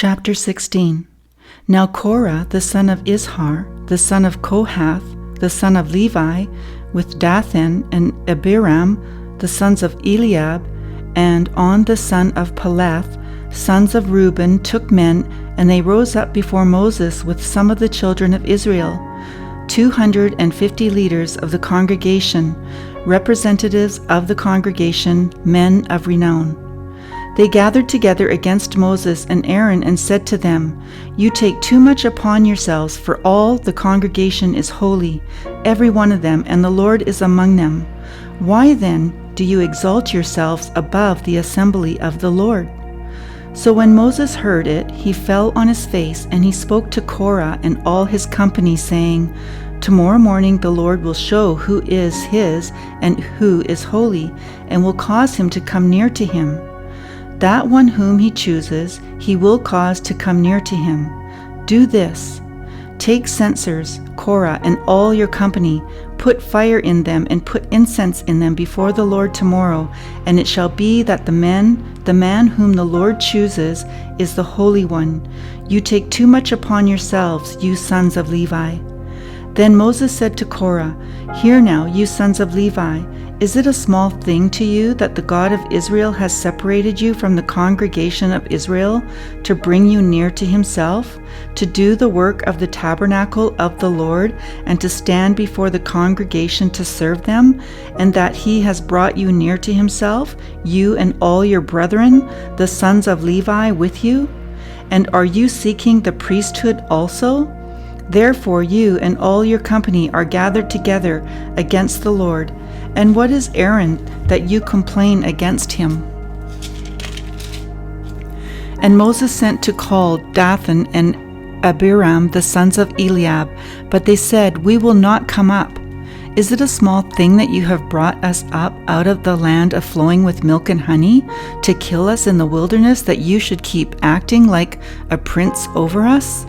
Chapter 16. Now Korah, the son of Izhar, the son of Kohath, the son of Levi, with Dathan and Abiram, the sons of Eliab, and On the son of Peleth, sons of Reuben, took men, and they rose up before Moses with some of the children of Israel, 250 leaders of the congregation, representatives of the congregation, men of renown. They gathered together against Moses and Aaron and said to them, "You take too much upon yourselves, for all the congregation is holy, every one of them, and the Lord is among them. Why then do you exalt yourselves above the assembly of the Lord?" So when Moses heard it, he fell on his face, and he spoke to Korah and all his company, saying, "Tomorrow morning the Lord will show who is his and who is holy, and will cause him to come near to him. That one whom he chooses, he will cause to come near to him. Do this: take censers, Korah and all your company, put fire in them and put incense in them before the Lord tomorrow, and it shall be that the man whom the Lord chooses is the Holy One. You take too much upon yourselves, you sons of Levi." Then Moses said to Korah, "Hear now, you sons of Levi, is it a small thing to you that the God of Israel has separated you from the congregation of Israel to bring you near to himself, to do the work of the tabernacle of the Lord, and to stand before the congregation to serve them, and that he has brought you near to himself, you and all your brethren, the sons of Levi, with you? And are you seeking the priesthood also? Therefore you and all your company are gathered together against the Lord. And what is Aaron that you complain against him?" And Moses sent to call Dathan and Abiram, the sons of Eliab, but they said, "We will not come up. Is it a small thing that you have brought us up out of the land of flowing with milk and honey, to kill us in the wilderness, that you should keep acting like a prince over us?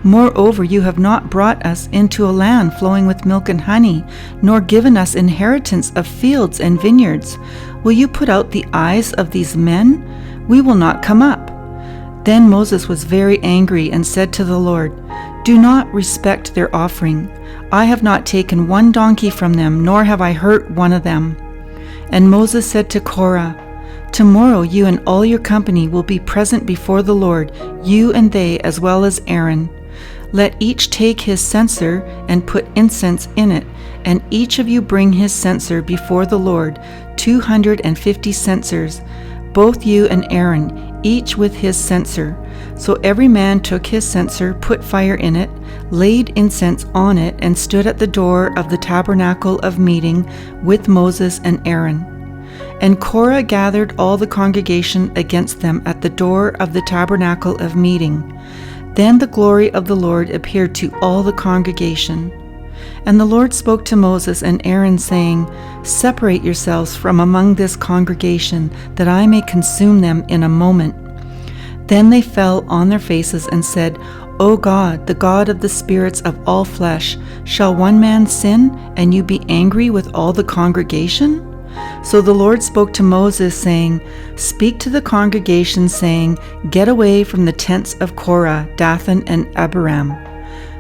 Moreover, you have not brought us into a land flowing with milk and honey, nor given us inheritance of fields and vineyards. Will you put out the eyes of these men? We will not come up." Then Moses was very angry and said to the Lord, "Do not respect their offering. I have not taken one donkey from them, nor have I hurt one of them." And Moses said to Korah, "Tomorrow you and all your company will be present before the Lord, you and they, as well as Aaron. Let each take his censer and put incense in it, and each of you bring his censer before the Lord, 250 censers, both you and Aaron, each with his censer." So every man took his censer, put fire in it, laid incense on it, and stood at the door of the tabernacle of meeting with Moses and Aaron. And Korah gathered all the congregation against them at the door of the tabernacle of meeting. Then the glory of the Lord appeared to all the congregation. And the Lord spoke to Moses and Aaron, saying, "Separate yourselves from among this congregation, that I may consume them in a moment." Then they fell on their faces and said, "O God, the God of the spirits of all flesh, shall one man sin, and you be angry with all the congregation?" So the Lord spoke to Moses, saying, "Speak to the congregation, saying, Get away from the tents of Korah, Dathan, and Abiram."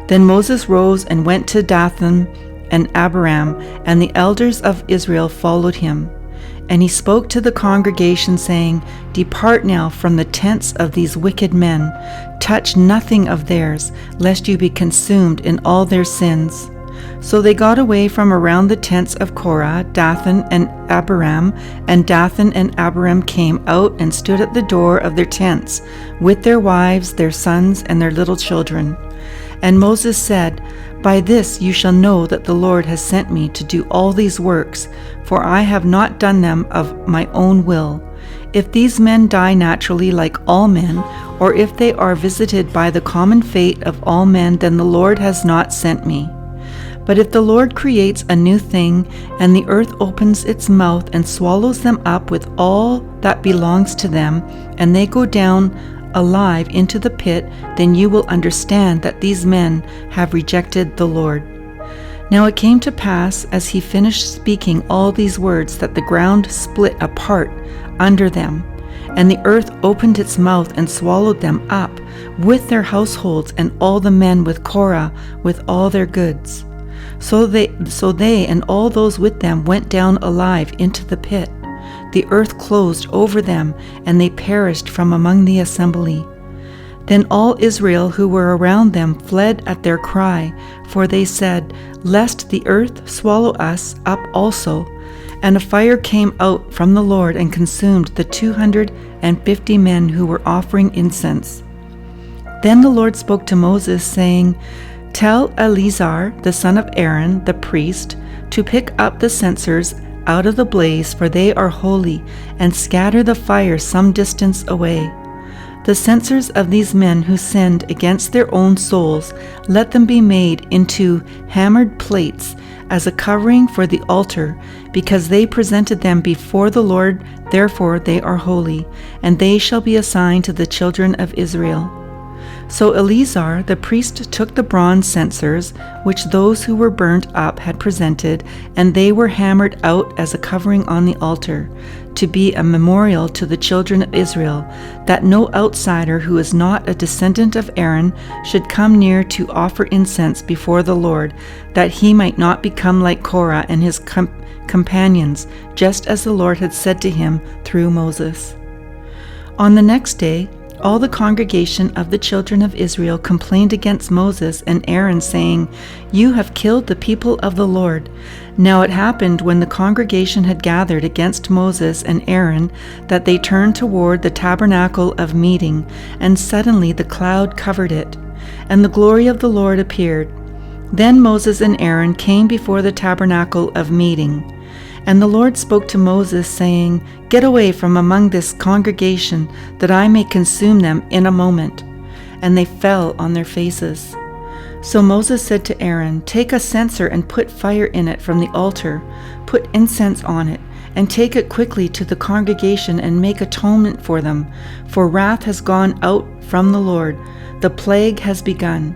Then Moses rose and went to Dathan and Abiram, and the elders of Israel followed him. And he spoke to the congregation, saying, "Depart now from the tents of these wicked men. Touch nothing of theirs, lest you be consumed in all their sins." So they got away from around the tents of Korah, Dathan, and Abiram, and Dathan and Abiram came out and stood at the door of their tents, with their wives, their sons, and their little children. And Moses said, "By this you shall know that the Lord has sent me to do all these works, for I have not done them of my own will. If these men die naturally like all men, or if they are visited by the common fate of all men, then the Lord has not sent me. But if the Lord creates a new thing, and the earth opens its mouth and swallows them up with all that belongs to them, and they go down alive into the pit, then you will understand that these men have rejected the Lord." Now it came to pass, as he finished speaking all these words, that the ground split apart under them, And the earth opened its mouth and swallowed them up, with their households and all the men with Korah, with all their goods. So they and all those with them went down alive into the pit. The earth closed over them, and they perished from among the assembly. Then all Israel who were around them fled at their cry, for they said, "Lest the earth swallow us up also." And a fire came out from the Lord and consumed the 250 men who were offering incense. Then the Lord spoke to Moses, saying, "Tell Eleazar, the son of Aaron, the priest, to pick up the censers out of the blaze, for they are holy, and scatter the fire some distance away. The censers of these men who sinned against their own souls, let them be made into hammered plates as a covering for the altar, because they presented them before the Lord, therefore they are holy, and they shall be assigned to the children of Israel." So Eleazar the priest took the bronze censers, which those who were burnt up had presented, and they were hammered out as a covering on the altar, to be a memorial to the children of Israel, that no outsider who is not a descendant of Aaron should come near to offer incense before the Lord, that he might not become like Korah and his companions, just as the Lord had said to him through Moses. On the next day, all the congregation of the children of Israel complained against Moses and Aaron, saying, "You have killed the people of the Lord." Now it happened, when the congregation had gathered against Moses and Aaron, that they turned toward the tabernacle of meeting, and suddenly the cloud covered it, and the glory of the Lord appeared. Then Moses and Aaron came before the tabernacle of meeting. And the Lord spoke to Moses, saying, "Get away from among this congregation, that I may consume them in a moment." And they fell on their faces. So Moses said to Aaron, "Take a censer and put fire in it from the altar. Put incense on it, and take it quickly to the congregation and make atonement for them. For wrath has gone out from the Lord. The plague has begun."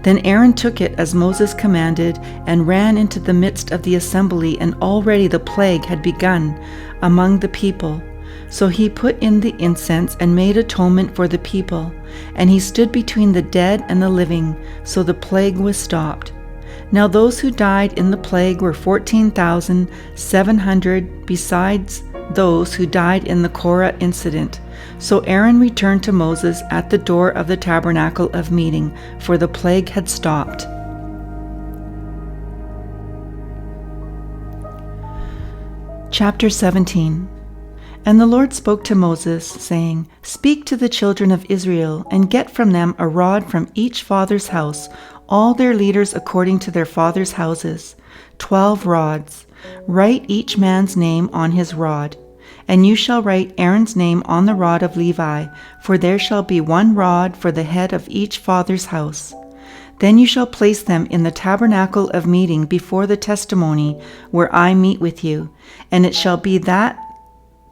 Then Aaron took it as Moses commanded, and ran into the midst of the assembly, and already the plague had begun among the people. So he put in the incense and made atonement for the people, and he stood between the dead and the living, so the plague was stopped. Now those who died in the plague were 14,700, besides those who died in the Korah incident. So Aaron returned to Moses at the door of the tabernacle of meeting, for the plague had stopped. Chapter 17. And the Lord spoke to Moses, saying, "Speak to the children of Israel, and get from them a rod from each father's house, all their leaders according to their father's houses, 12 rods. Write each man's name on his rod. And you shall write Aaron's name on the rod of Levi, for there shall be one rod for the head of each father's house. Then you shall place them in the tabernacle of meeting before the testimony, where I meet with you. And it shall be that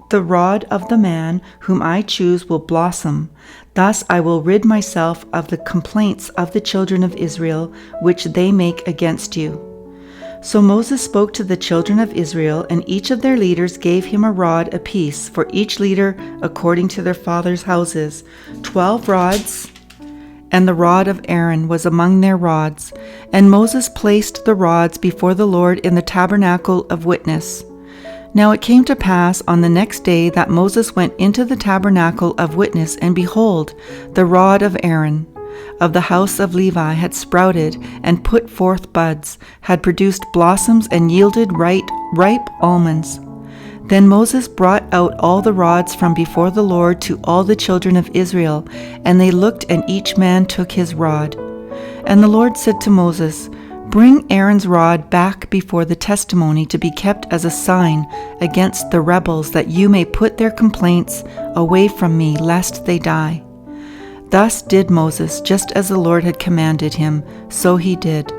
the rod of the man whom I choose will blossom. Thus I will rid myself of the complaints of the children of Israel, which they make against you." So Moses spoke to the children of Israel, and each of their leaders gave him a rod apiece, for each leader according to their fathers' houses, 12 rods, and the rod of Aaron was among their rods. And Moses placed the rods before the Lord in the tabernacle of witness. Now it came to pass on the next day that Moses went into the tabernacle of witness, and behold, the rod of Aaron, of the house of Levi, had sprouted and put forth buds, had produced blossoms, and yielded ripe almonds. Then Moses brought out all the rods from before the Lord to all the children of Israel, and they looked, and each man took his rod. And the Lord said to Moses, "Bring Aaron's rod back before the testimony to be kept as a sign against the rebels, that you may put their complaints away from me, lest they die." Thus did Moses, just as the Lord had commanded him, so he did.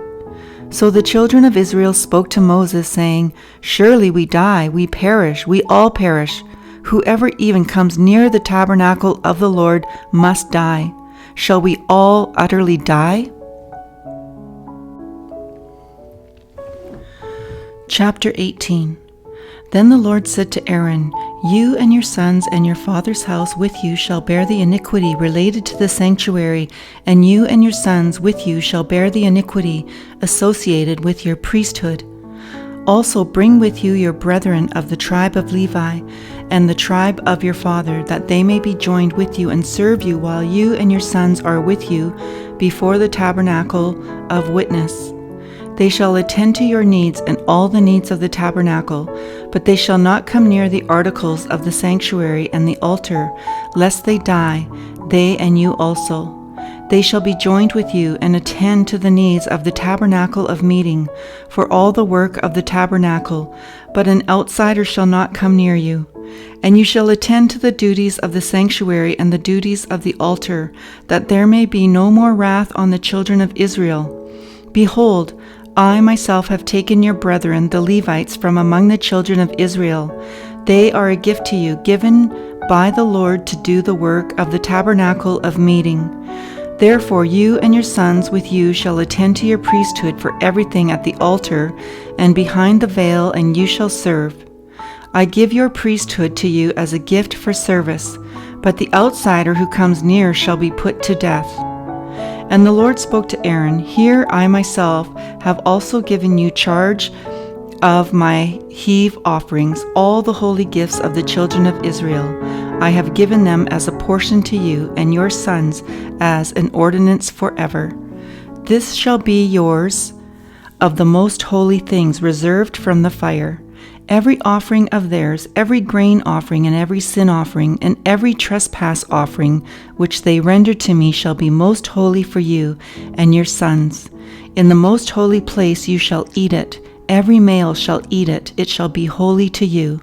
So the children of Israel spoke to Moses, saying, "Surely we die, we perish, we all perish. Whoever even comes near the tabernacle of the Lord must die. Shall we all utterly die?" Chapter 18. Then the Lord said to Aaron, "You and your sons and your father's house with you shall bear the iniquity related to the sanctuary, and you and your sons with you shall bear the iniquity associated with your priesthood. Also bring with you your brethren of the tribe of Levi and the tribe of your father, that they may be joined with you and serve you while you and your sons are with you before the tabernacle of witness. They shall attend to your needs and all the needs of the tabernacle, but they shall not come near the articles of the sanctuary and the altar, lest they die, they and you also. They shall be joined with you and attend to the needs of the tabernacle of meeting, for all the work of the tabernacle, but an outsider shall not come near you. And you shall attend to the duties of the sanctuary and the duties of the altar, that there may be no more wrath on the children of Israel. Behold, I myself have taken your brethren, the Levites, from among the children of Israel. They are a gift to you, given by the Lord to do the work of the tabernacle of meeting. Therefore you and your sons with you shall attend to your priesthood for everything at the altar and behind the veil, and you shall serve. I give your priesthood to you as a gift for service, but the outsider who comes near shall be put to death." And the Lord spoke to Aaron, "Here I myself have also given you charge of my heave offerings, all the holy gifts of the children of Israel. I have given them as a portion to you and your sons as an ordinance forever. This shall be yours of the most holy things reserved from the fire. Every offering of theirs, every grain offering and every sin offering and every trespass offering which they render to me shall be most holy for you and your sons. In the most holy place you shall eat it. Every male shall eat it. It shall be holy to you.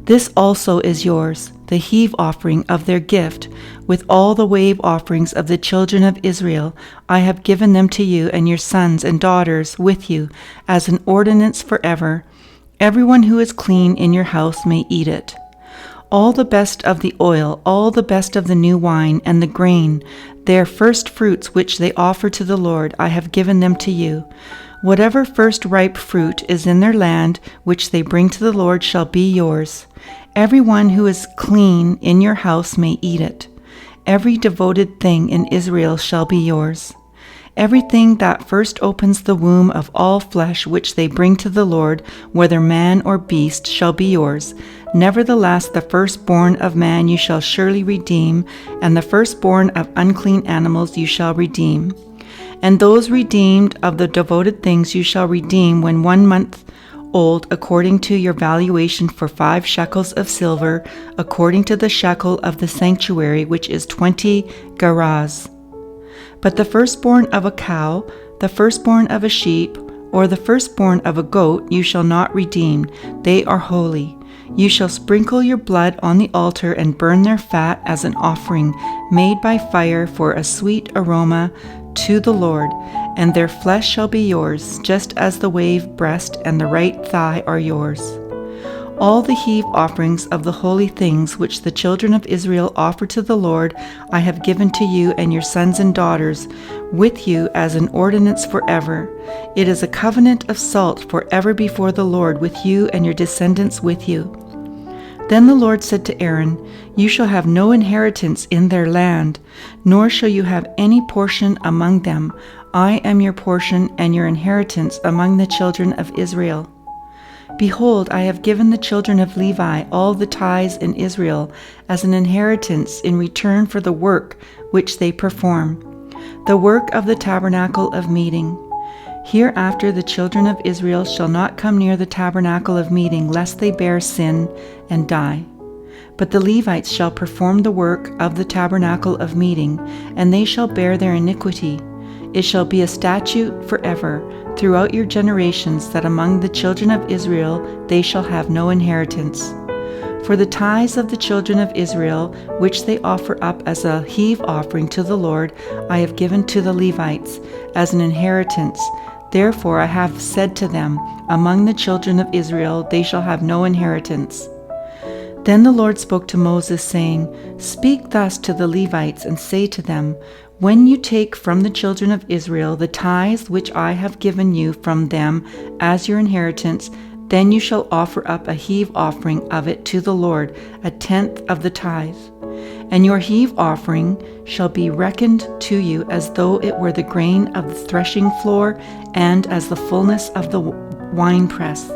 This also is yours, the heave offering of their gift, with all the wave offerings of the children of Israel. I have given them to you and your sons and daughters with you as an ordinance forever. Everyone who is clean in your house may eat it. All the best of the oil, all the best of the new wine and the grain, their first fruits which they offer to the Lord, I have given them to you. Whatever first ripe fruit is in their land, which they bring to the Lord, shall be yours. Everyone who is clean in your house may eat it. Every devoted thing in Israel shall be yours. Everything that first opens the womb of all flesh which they bring to the Lord, whether man or beast, shall be yours. Nevertheless, the firstborn of man you shall surely redeem, and the firstborn of unclean animals you shall redeem. And those redeemed of the devoted things you shall redeem when 1 month old, according to your valuation, for 5 shekels of silver, according to the shekel of the sanctuary, which is 20 gerahs. But the firstborn of a cow, the firstborn of a sheep, or the firstborn of a goat you shall not redeem. They are holy. You shall sprinkle your blood on the altar and burn their fat as an offering made by fire for a sweet aroma to the Lord, and their flesh shall be yours, just as the wave breast and the right thigh are yours. All the heave offerings of the holy things which the children of Israel offer to the Lord, I have given to you and your sons and daughters with you as an ordinance forever. It is a covenant of salt forever before the Lord, with you and your descendants with you." Then the Lord said to Aaron, "You shall have no inheritance in their land, nor shall you have any portion among them. I am your portion and your inheritance among the children of Israel. Behold, I have given the children of Levi all the tithes in Israel as an inheritance in return for the work which they perform, the work of the tabernacle of meeting. Hereafter the children of Israel shall not come near the tabernacle of meeting, lest they bear sin and die. But the Levites shall perform the work of the tabernacle of meeting, and they shall bear their iniquity. It shall be a statute forever throughout your generations, that among the children of Israel they shall have no inheritance. For the tithes of the children of Israel, which they offer up as a heave offering to the Lord, I have given to the Levites as an inheritance. Therefore I have said to them, among the children of Israel they shall have no inheritance." Then the Lord spoke to Moses, saying, "Speak thus to the Levites, and say to them, when you take from the children of Israel the tithes which I have given you from them as your inheritance, Then you shall offer up a heave offering of it to the Lord, 1/10 of the tithe. And your heave offering shall be reckoned to you as though it were the grain of the threshing floor and as the fullness of the winepress.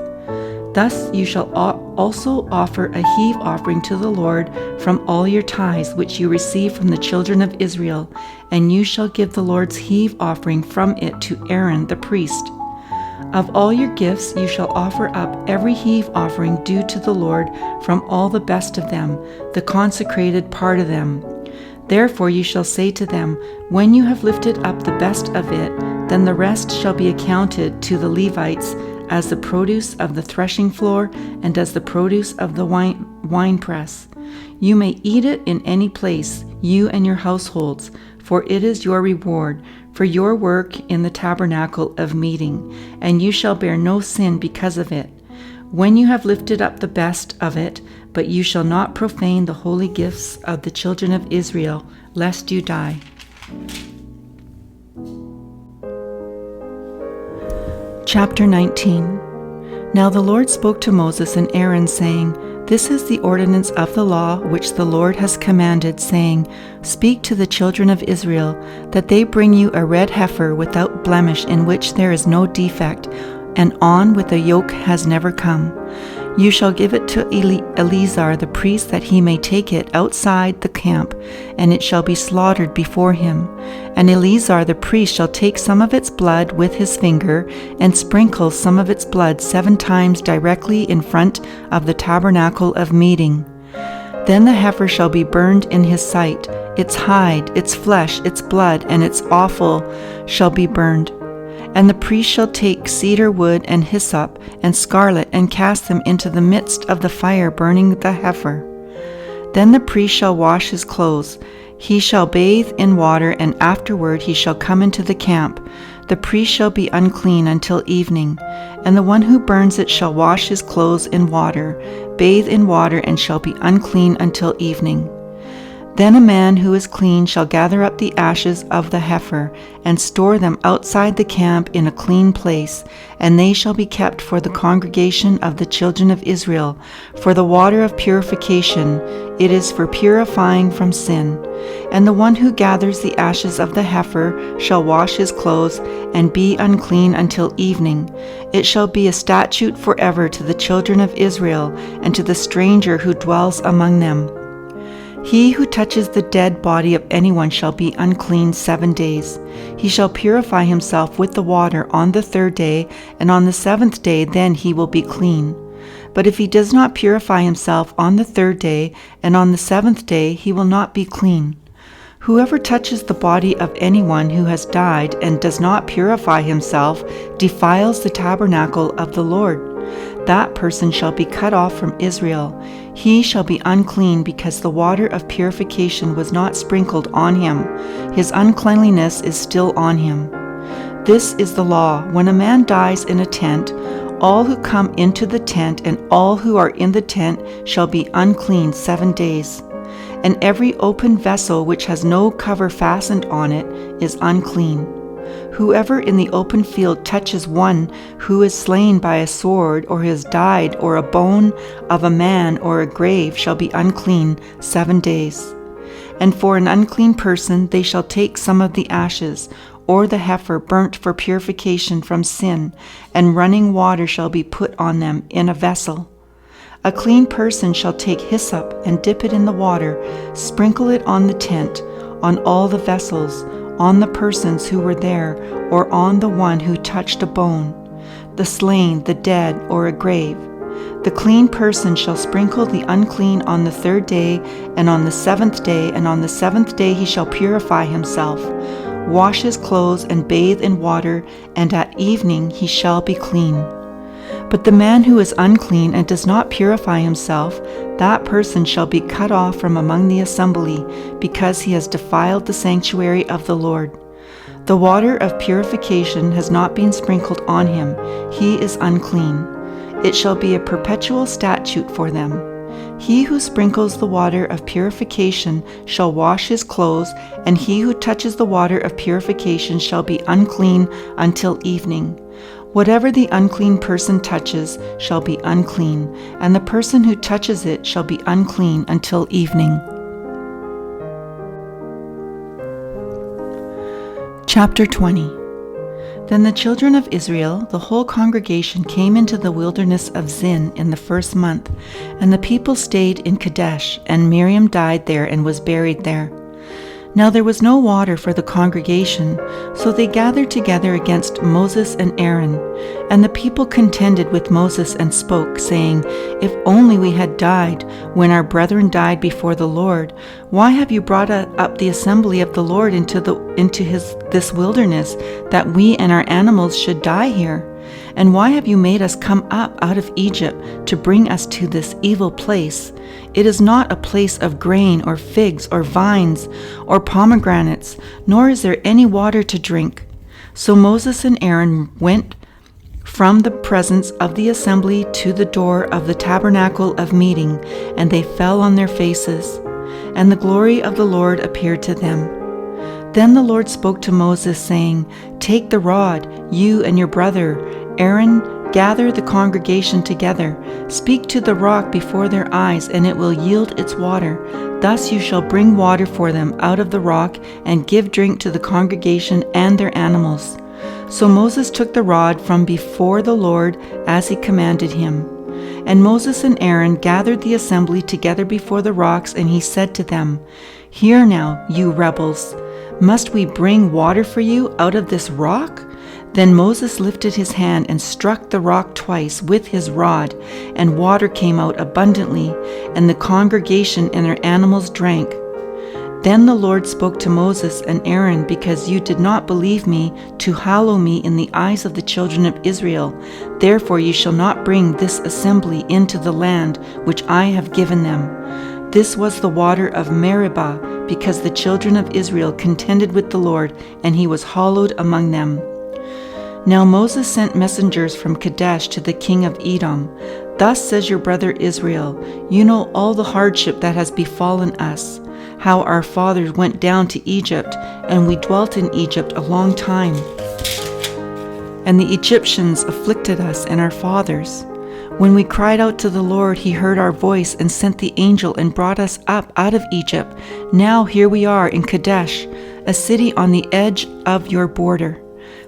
Thus you shall also offer a heave offering to the Lord from all your tithes which you receive from the children of Israel, and you shall give the Lord's heave offering from it to Aaron the priest. Of all your gifts you shall offer up every heave offering due to the Lord from all the best of them, the consecrated part of them. Therefore you shall say to them, when you have lifted up the best of it, then the rest shall be accounted to the Levites as the produce of the threshing floor and as the produce of the winepress. You may eat it in any place, you and your households, for it is your reward for your work in the tabernacle of meeting, and you shall bear no sin because of it. When you have lifted up the best of it, but you shall not profane the holy gifts of the children of Israel, lest you die. Chapter 19. Now the Lord spoke to Moses and Aaron, saying, This is the ordinance of the law which the Lord has commanded, saying, Speak to the children of Israel, that they bring you a red heifer without blemish, in which there is no defect, and on with a yoke has never come. You shall give it to Eleazar the priest, that he may take it outside the camp, and it shall be slaughtered before him. And Eleazar the priest shall take some of its blood with his finger, and sprinkle some of its blood 7 times directly in front of the tabernacle of meeting. Then the heifer shall be burned in his sight. Its hide, its flesh, its blood, and its offal shall be burned. And the priest shall take cedar wood and hyssop and scarlet, and cast them into the midst of the fire burning the heifer. Then the priest shall wash his clothes. He shall bathe in water, and afterward he shall come into the camp. The priest shall be unclean until evening. And the one who burns it shall wash his clothes in water, bathe in water, and shall be unclean until evening. Then a man who is clean shall gather up the ashes of the heifer, and store them outside the camp in a clean place, and they shall be kept for the congregation of the children of Israel, for the water of purification. It is for purifying from sin. And the one who gathers the ashes of the heifer shall wash his clothes, and be unclean until evening. It shall be a statute forever to the children of Israel, and to the stranger who dwells among them. He who touches the dead body of anyone shall be unclean 7 days. He shall purify himself with the water on the 3rd day, and on the 7th day then he will be clean. But if he does not purify himself on the 3rd day, and on the 7th day he will not be clean. Whoever touches the body of anyone who has died and does not purify himself defiles the tabernacle of the Lord. That person shall be cut off from Israel. He shall be unclean because the water of purification was not sprinkled on him. His uncleanliness is still on him. This is the law. When a man dies in a tent, all who come into the tent and all who are in the tent shall be unclean 7 days. And every open vessel which has no cover fastened on it is unclean. Whoever in the open field touches one who is slain by a sword, or has died, or a bone of a man, or a grave, shall be unclean 7 days. And for an unclean person they shall take some of the ashes, or the heifer burnt for purification from sin, and running water shall be put on them in a vessel. A clean person shall take hyssop and dip it in the water, sprinkle it on the tent, on all the vessels, on the persons who were there, or on the one who touched a bone, the slain, the dead, or a grave. The clean person shall sprinkle the unclean on the 3rd day, and on the 7th day, and on the 7th day he shall purify himself, wash his clothes, and bathe in water, and at evening he shall be clean. But the man who is unclean and does not purify himself, that person shall be cut off from among the assembly, because he has defiled the sanctuary of the Lord. The water of purification has not been sprinkled on him. He is unclean. It shall be a perpetual statute for them. He who sprinkles the water of purification shall wash his clothes, and he who touches the water of purification shall be unclean until evening. Whatever the unclean person touches shall be unclean, and the person who touches it shall be unclean until evening. Chapter 20. Then the children of Israel, the whole congregation, came into the wilderness of Zin in the first month, and the people stayed in Kadesh, and Miriam died there and was buried there. Now there was no water for the congregation, so they gathered together against Moses and Aaron. And the people contended with Moses and spoke, saying, If only we had died when our brethren died before the Lord. Why have you brought up the assembly of the Lord into this wilderness, that we and our animals should die here? And why have you made us come up out of Egypt to bring us to this evil place? It is not a place of grain or figs or vines or pomegranates, nor is there any water to drink. So Moses and Aaron went from the presence of the assembly to the door of the tabernacle of meeting, and they fell on their faces, and the glory of the Lord appeared to them. Then the Lord spoke to Moses, saying, Take the rod, you and your brother Aaron, gather the congregation together. Speak to the rock before their eyes, and it will yield its water. Thus you shall bring water for them out of the rock, and give drink to the congregation and their animals. So Moses took the rod from before the Lord as he commanded him. And Moses and Aaron gathered the assembly together before the rocks, and he said to them, Hear now, you rebels. Must we bring water for you out of this rock? Then Moses lifted his hand and struck the rock twice with his rod, and water came out abundantly, and the congregation and their animals drank. Then the Lord spoke to Moses and Aaron, Because you did not believe me to hallow me in the eyes of the children of Israel, therefore you shall not bring this assembly into the land which I have given them. This was the water of Meribah, because the children of Israel contended with the Lord, and he was hallowed among them. Now Moses sent messengers from Kadesh to the king of Edom. Thus says your brother Israel, You know all the hardship that has befallen us, how our fathers went down to Egypt, and we dwelt in Egypt a long time. And the Egyptians afflicted us and our fathers. When we cried out to the Lord, he heard our voice and sent the angel and brought us up out of Egypt. Now here we are in Kadesh, a city on the edge of your border.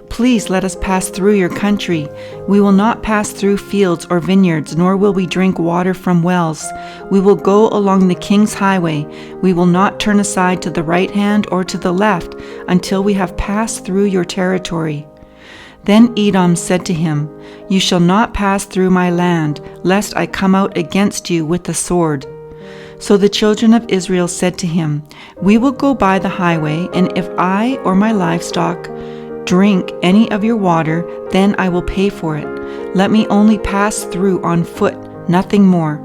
Please let us pass through your country. We will not pass through fields or vineyards, nor will we drink water from wells. We will go along the king's highway. We will not turn aside to the right hand or to the left until we have passed through your territory. Then Edom said to him, You shall not pass through my land, lest I come out against you with the sword. So the children of Israel said to him, We will go by the highway, and if I or my livestock drink any of your water, then I will pay for it. Let me only pass through on foot, nothing more.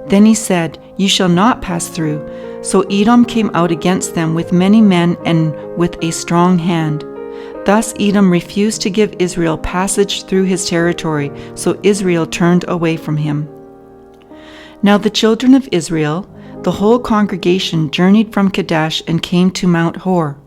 Then he said, You shall not pass through. So Edom came out against them with many men and with a strong hand. Thus Edom refused to give Israel passage through his territory, so Israel turned away from him. Now the children of Israel, the whole congregation, journeyed from Kadesh and came to Mount Hor.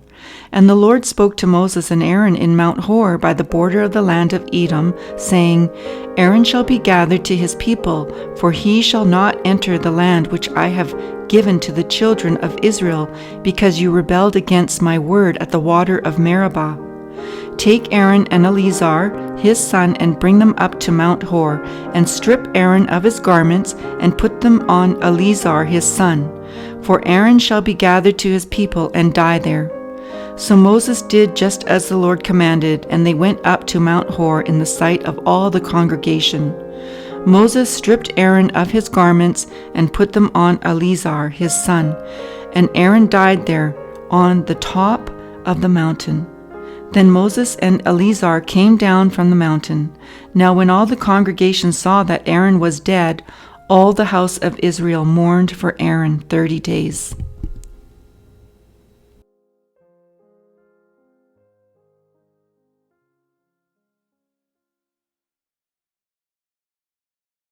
And the Lord spoke to Moses and Aaron in Mount Hor by the border of the land of Edom, saying, Aaron shall be gathered to his people, for he shall not enter the land which I have given to the children of Israel, because you rebelled against my word at the water of Meribah. Take Aaron and Eleazar his son, and bring them up to Mount Hor, and strip Aaron of his garments, and put them on Eleazar his son. For Aaron shall be gathered to his people and die there. So Moses did just as the Lord commanded, and they went up to Mount Hor in the sight of all the congregation. Moses stripped Aaron of his garments and put them on Eleazar his son, and Aaron died there on the top of the mountain. Then Moses and Eleazar came down from the mountain. Now when all the congregation saw that Aaron was dead, all the house of Israel mourned for Aaron 30 days.